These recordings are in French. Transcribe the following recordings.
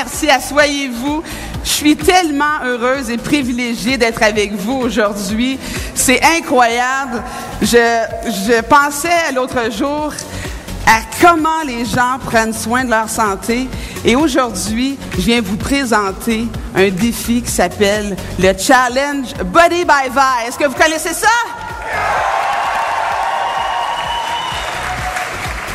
merci. Asseyez-vous. Je suis tellement heureuse et privilégiée d'être avec vous aujourd'hui. C'est incroyable. Je pensais l'autre jour à comment les gens prennent soin de leur santé. Et aujourd'hui, je viens vous présenter un défi qui s'appelle le Challenge Body by Vi. Est-ce que vous connaissez ça?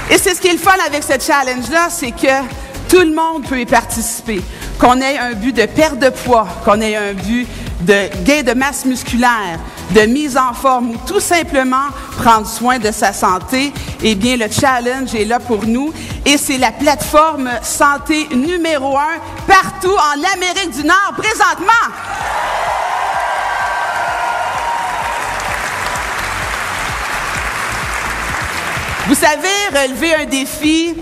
Et c'est ce qui est le fun avec ce challenge-là, c'est que tout le monde peut y participer. Qu'on ait un but de perte de poids, qu'on ait un but de gain de masse musculaire, de mise en forme ou tout simplement prendre soin de sa santé, eh bien, le challenge est là pour nous et c'est la plateforme santé numéro 1 partout en Amérique du Nord présentement. Vous savez, relever un défi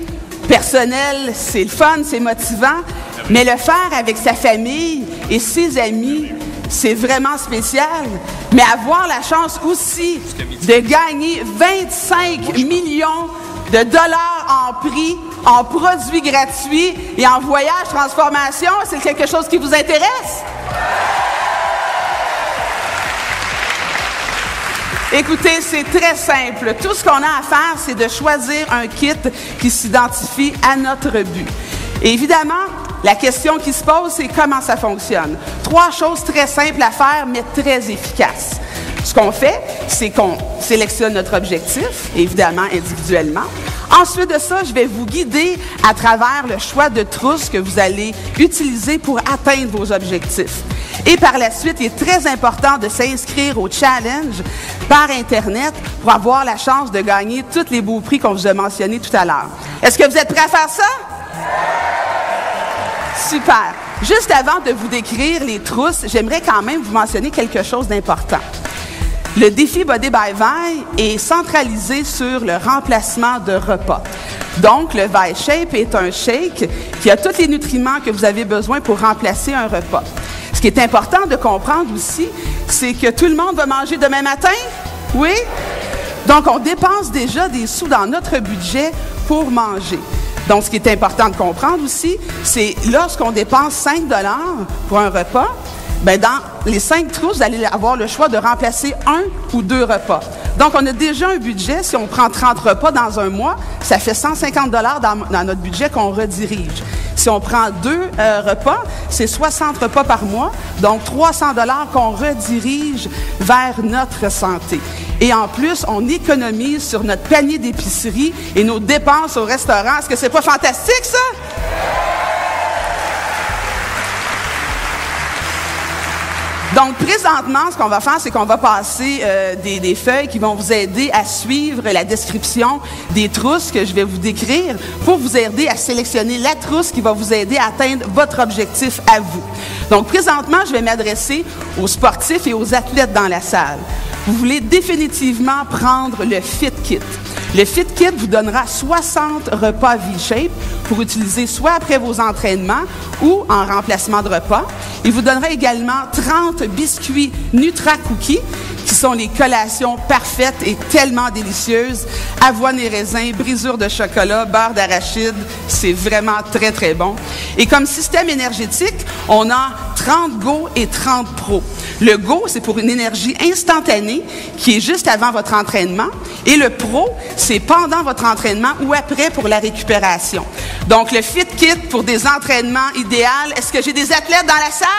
personnel, c'est le fun, c'est motivant, mais le faire avec sa famille et ses amis, c'est vraiment spécial. Mais avoir la chance aussi de gagner 25 millions de dollars en prix, en produits gratuits et en voyage transformation, c'est quelque chose qui vous intéresse? Écoutez, c'est très simple. Tout ce qu'on a à faire, c'est de choisir un kit qui s'identifie à notre but. Et évidemment, la question qui se pose, c'est comment ça fonctionne. 3 choses très simples à faire, mais très efficaces. Ce qu'on fait, c'est qu'on sélectionne notre objectif, évidemment individuellement. Ensuite de ça, je vais vous guider à travers le choix de trousses que vous allez utiliser pour atteindre vos objectifs. Et par la suite, il est très important de s'inscrire au challenge par Internet pour avoir la chance de gagner tous les beaux prix qu'on vous a mentionnés tout à l'heure. Est-ce que vous êtes prêts à faire ça? Super. Juste avant de vous décrire les trousses, j'aimerais quand même vous mentionner quelque chose d'important. Le défi Body by Vi est centralisé sur le remplacement de repas. Donc, le Vi Shape est un shake qui a tous les nutriments que vous avez besoin pour remplacer un repas. Ce qui est important de comprendre aussi, c'est que tout le monde va manger demain matin? Oui? Donc, on dépense déjà des sous dans notre budget pour manger. Donc, ce qui est important de comprendre aussi, c'est lorsqu'on dépense 5 $ pour un repas, bien, dans les 5 trousses, vous allez avoir le choix de remplacer 1 ou 2 repas. Donc, on a déjà un budget. Si on prend 30 repas dans un mois, ça fait 150 $ dans notre budget qu'on redirige. Si on prend 2 repas, c'est 60 repas par mois, donc 300 $ qu'on redirige vers notre santé. Et en plus, on économise sur notre panier d'épicerie et nos dépenses au restaurant. Est-ce que c'est pas fantastique, ça? Donc, présentement, ce qu'on va faire, c'est qu'on va passer des feuilles qui vont vous aider à suivre la description des trousses que je vais vous décrire pour vous aider à sélectionner la trousse qui va vous aider à atteindre votre objectif à vous. Donc, présentement, je vais m'adresser aux sportifs et aux athlètes dans la salle. Vous voulez définitivement prendre le Fit Kit. Le Fit Kit vous donnera 60 repas V-Shape pour utiliser soit après vos entraînements ou en remplacement de repas. Il vous donnera également 30 biscuits Nutra Cookies, qui sont les collations parfaites et tellement délicieuses. Avoine et raisin, brisure de chocolat, beurre d'arachide, c'est vraiment très, très bon. Et comme système énergétique, on a 30 Go et 30 Pro. Le Go, c'est pour une énergie instantanée qui est juste avant votre entraînement. Et le Pro, c'est pendant votre entraînement ou après pour la récupération. Donc, le Fit Kit pour des entraînements idéaux. Est-ce que j'ai des athlètes dans la salle?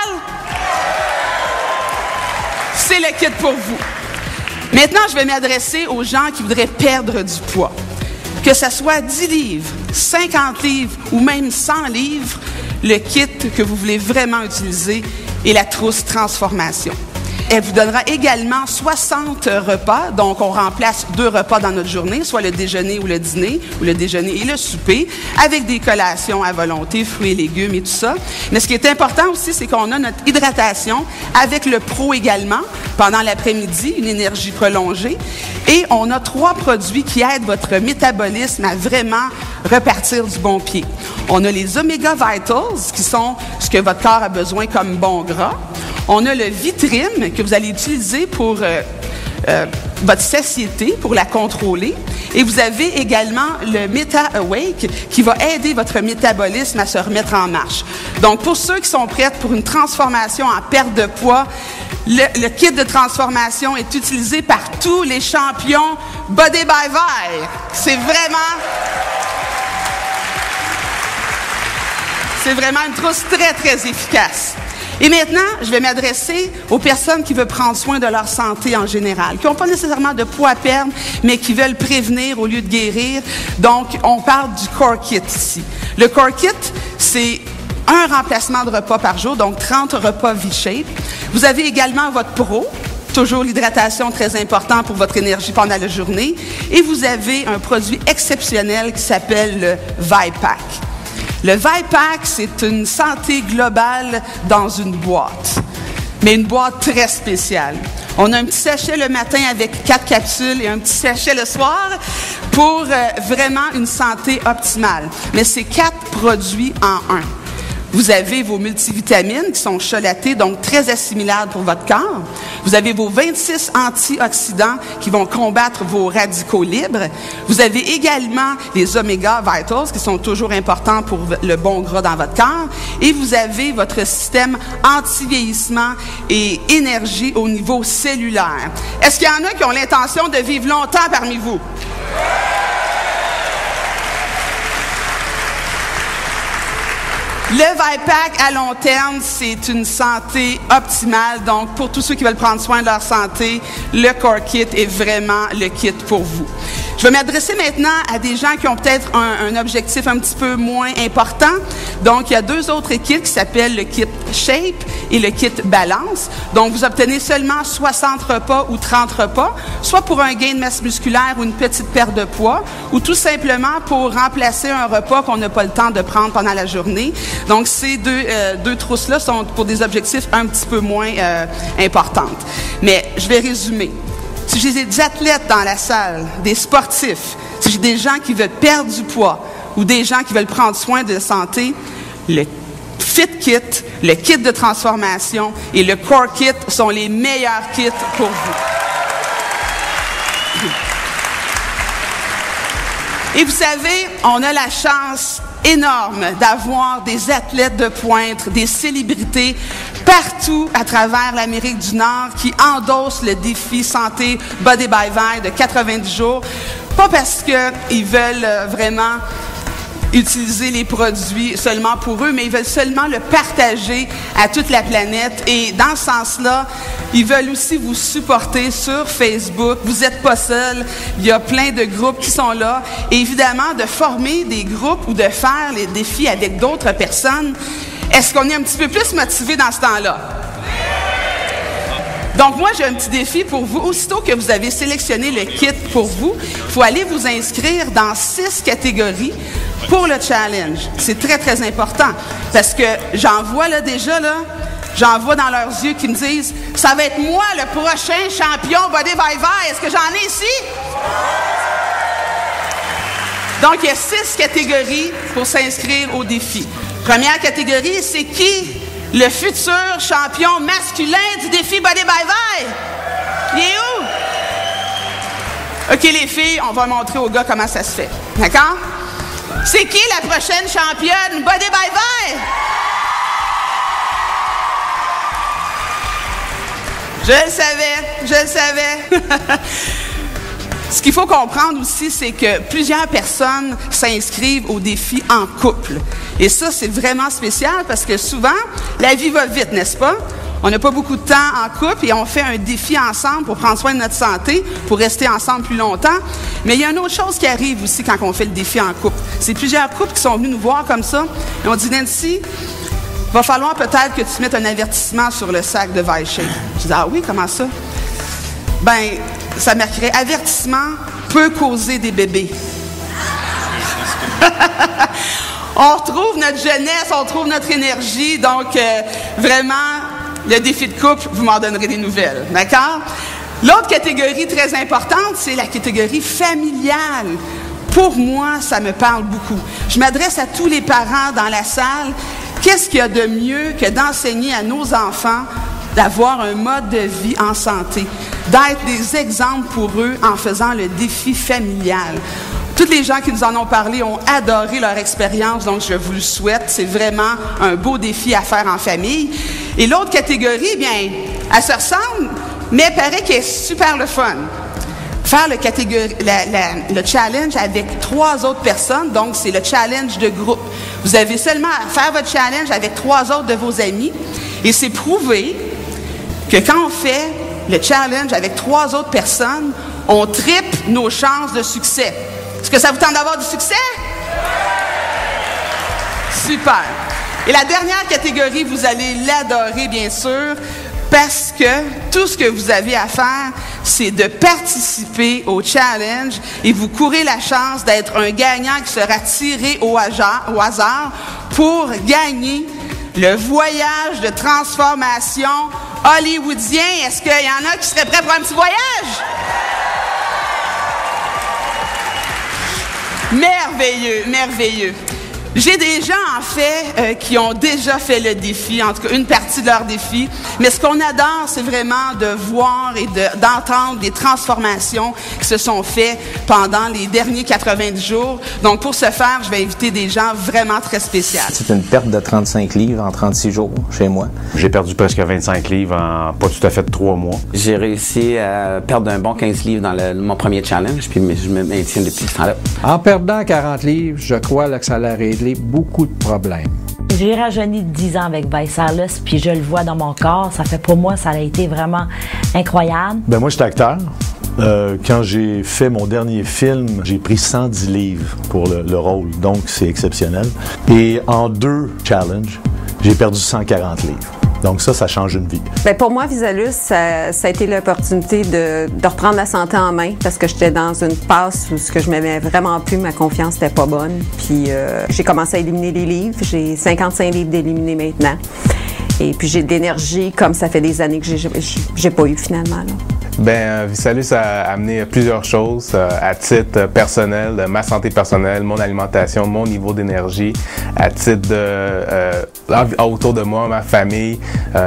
C'est le kit pour vous. Maintenant, je vais m'adresser aux gens qui voudraient perdre du poids. Que ce soit 10 livres, 50 livres ou même 100 livres, le kit que vous voulez vraiment utiliser est la trousse Transformation. Elle vous donnera également 60 repas, donc on remplace 2 repas dans notre journée, soit le déjeuner ou le dîner, ou le déjeuner et le souper, avec des collations à volonté, fruits et légumes et tout ça. Mais ce qui est important aussi, c'est qu'on a notre hydratation avec le Pro également, pendant l'après-midi, une énergie prolongée. Et on a 3 produits qui aident votre métabolisme à vraiment repartir du bon pied. On a les Omega Vitals, qui sont ce que votre corps a besoin comme bon gras. On a le Vitrim que vous allez utiliser pour votre satiété pour la contrôler. Et vous avez également le Meta-Awake qui va aider votre métabolisme à se remettre en marche. Donc, pour ceux qui sont prêts pour une transformation en perte de poids, le kit de transformation est utilisé par tous les champions Body by Vi. C'est vraiment une trousse très, très efficace. Et maintenant, je vais m'adresser aux personnes qui veulent prendre soin de leur santé en général, qui n'ont pas nécessairement de poids à perdre, mais qui veulent prévenir au lieu de guérir. Donc, on parle du Core Kit ici. Le Core Kit, c'est un remplacement de repas par jour, donc 30 repas V-Shape. Vous avez également votre Pro, toujours l'hydratation très important pour votre énergie pendant la journée. Et vous avez un produit exceptionnel qui s'appelle le ViPack. Le ViPack, c'est une santé globale dans une boîte, mais une boîte très spéciale. On a un petit sachet le matin avec 4 capsules et un petit sachet le soir pour vraiment une santé optimale. Mais c'est 4 produits en un. Vous avez vos multivitamines qui sont chelatées, donc très assimilables pour votre corps. Vous avez vos 26 antioxydants qui vont combattre vos radicaux libres. Vous avez également les Omega Vitals qui sont toujours importants pour le bon gras dans votre corps. Et vous avez votre système anti-vieillissement et énergie au niveau cellulaire. Est-ce qu'il y en a qui ont l'intention de vivre longtemps parmi vous? Le ViPack, à long terme, c'est une santé optimale. Donc, pour tous ceux qui veulent prendre soin de leur santé, le Core Kit est vraiment le kit pour vous. Je vais m'adresser maintenant à des gens qui ont peut-être un objectif un petit peu moins important. Donc, il y a 2 autres kits qui s'appellent le kit Shape et le kit Balance. Donc, vous obtenez seulement 60 repas ou 30 repas, soit pour un gain de masse musculaire ou une petite perte de poids, ou tout simplement pour remplacer un repas qu'on n'a pas le temps de prendre pendant la journée. Donc, ces deux trousses-là sont pour des objectifs un petit peu moins importantes. Mais je vais résumer. Si j'ai des athlètes dans la salle, des sportifs, si j'ai des gens qui veulent perdre du poids ou des gens qui veulent prendre soin de la santé, le Fit Kit, le kit de transformation et le Core Kit sont les meilleurs kits pour vous. Et vous savez, on a la chance énorme d'avoir des athlètes de pointe, des célébrités partout à travers l'Amérique du Nord qui endossent le défi santé Body by Vi de 90 jours. Pas parce qu'ils veulent vraiment utiliser les produits seulement pour eux, mais ils veulent seulement le partager à toute la planète. Et dans ce sens-là, ils veulent aussi vous supporter sur Facebook. Vous n'êtes pas seul. Il y a plein de groupes qui sont là. Et évidemment, de former des groupes ou de faire les défis avec d'autres personnes. Est-ce qu'on est un petit peu plus motivé dans ce temps-là? Donc, moi, j'ai un petit défi pour vous. Aussitôt que vous avez sélectionné le kit pour vous, il faut aller vous inscrire dans 6 catégories pour le challenge. C'est très, très important parce que j'en vois là déjà, j'en vois dans leurs yeux qui me disent « Ça va être moi le prochain champion Body by Vi. Est-ce que j'en ai ici? » Donc, il y a 6 catégories pour s'inscrire au défi. Première catégorie, c'est qui? Le futur champion masculin du défi Body by Vi. Il est où? OK, les filles, on va montrer aux gars comment ça se fait. D'accord? C'est qui la prochaine championne Body by Vi? Je le savais. Ce qu'il faut comprendre aussi, c'est que plusieurs personnes s'inscrivent au défi en couple. Et ça, c'est vraiment spécial parce que souvent, la vie va vite, n'est-ce pas? On n'a pas beaucoup de temps en couple et on fait un défi ensemble pour prendre soin de notre santé, pour rester ensemble plus longtemps. Mais il y a une autre chose qui arrive aussi quand on fait le défi en couple. C'est plusieurs couples qui sont venus nous voir comme ça et on dit « Nancy, va falloir peut-être que tu mettes un avertissement sur le sac de Vi-Shape. » Je dis « Ah oui, comment ça? » Ben, ça marquerait « Avertissement peut causer des bébés. » On retrouve notre jeunesse, on retrouve notre énergie, donc vraiment, le défi de couple, vous m'en donnerez des nouvelles, d'accord? L'autre catégorie très importante, c'est la catégorie familiale. Pour moi, ça me parle beaucoup. Je m'adresse à tous les parents dans la salle. Qu'est-ce qu'il y a de mieux que d'enseigner à nos enfants d'avoir un mode de vie en santé, d'être des exemples pour eux en faisant le défi familial. Toutes les gens qui nous en ont parlé ont adoré leur expérience, donc je vous le souhaite. C'est vraiment un beau défi à faire en famille. Et l'autre catégorie, bien, elle se ressemble, mais elle paraît qu'elle est super le fun. Faire le challenge avec 3 autres personnes, donc c'est le challenge de groupe. Vous avez seulement à faire votre challenge avec 3 autres de vos amis, et c'est prouvé que quand on fait le challenge avec 3 autres personnes, on triple nos chances de succès. Est-ce que ça vous tente d'avoir du succès? Super. Et la dernière catégorie, vous allez l'adorer, bien sûr, parce que tout ce que vous avez à faire, c'est de participer au challenge et vous courez la chance d'être un gagnant qui sera tiré au hasard pour gagner le voyage de transformation hollywoodien. Est-ce qu'il y en a qui seraient prêts pour un petit voyage? Merveilleux, merveilleux. J'ai des gens, en fait, qui ont déjà fait le défi, en tout cas une partie de leur défi. Mais ce qu'on adore, c'est vraiment de voir et d'entendre des transformations qui se sont faites pendant les derniers 90 jours. Donc, pour ce faire, je vais inviter des gens vraiment très spéciaux. C'est une perte de 35 livres en 36 jours chez moi. J'ai perdu presque 25 livres en pas tout à fait 3 mois. J'ai réussi à perdre un bon 15 livres dans mon premier challenge, puis je me maintiens depuis ce temps-là. En perdant 40 livres, je crois là, que ça l'a réglé beaucoup de problèmes. J'ai rajeuni de 10 ans avec ViceAirless, puis je le vois dans mon corps. Ça fait pour moi, ça a été vraiment incroyable. Ben moi, je suis acteur. Quand j'ai fait mon dernier film, j'ai pris 110 livres pour le rôle, donc c'est exceptionnel. Et en 2 challenges, j'ai perdu 140 livres. Donc ça change une vie. Bien, pour moi, VisaLus, ça a été l'opportunité de reprendre la santé en main parce que j'étais dans une passe où ce que je m'aimais vraiment plus, ma confiance n'était pas bonne. Puis j'ai commencé à éliminer les livres. J'ai 55 livres d'éliminer maintenant. Et puis j'ai de l'énergie comme ça fait des années que j'ai pas eu finalement. Là. Ben, VisaLus a amené plusieurs choses à titre personnel, de ma santé personnelle, mon alimentation, mon niveau d'énergie, à titre de autour de moi, ma famille,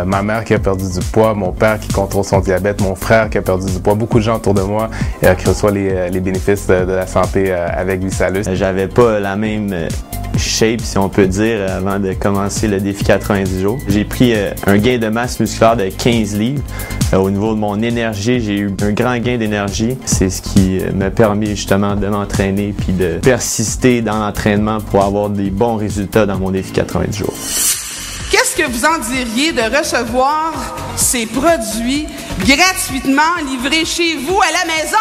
ma mère qui a perdu du poids, mon père qui contrôle son diabète, mon frère qui a perdu du poids, beaucoup de gens autour de moi qui reçoivent les bénéfices de la santé avec VisaLus. J'avais pas la même shape, si on peut dire, avant de commencer le défi 90 jours. J'ai pris un gain de masse musculaire de 15 livres. Au niveau de mon énergie, j'ai eu un grand gain d'énergie. C'est ce qui m'a permis justement de m'entraîner puis de persister dans l'entraînement pour avoir des bons résultats dans mon défi 90 jours. Qu'est-ce que vous en diriez de recevoir ces produits gratuitement livrés chez vous à la maison?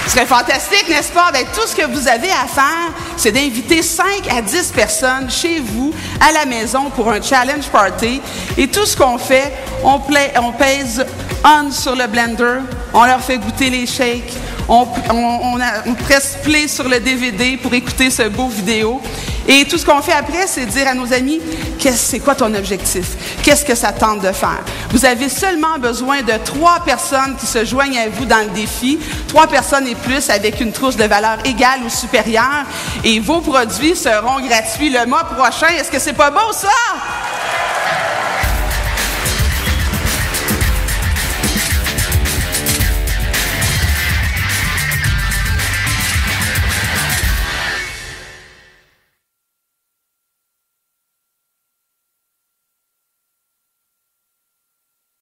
Ce serait fantastique, n'est-ce pas? Ben, tout ce que vous avez à faire, c'est d'inviter 5 à 10 personnes chez vous, à la maison, pour un challenge party. Et tout ce qu'on fait, on pèse on sur le blender, on leur fait goûter les shakes, on presse play sur le DVD pour écouter ce beau vidéo. Et tout ce qu'on fait après, c'est dire à nos amis, c'est quoi ton objectif? Qu'est-ce que ça tente de faire? Vous avez seulement besoin de 3 personnes qui se joignent à vous dans le défi, 3 personnes et plus avec une trousse de valeur égale ou supérieure, et vos produits seront gratuits le mois prochain. Est-ce que c'est pas beau, ça?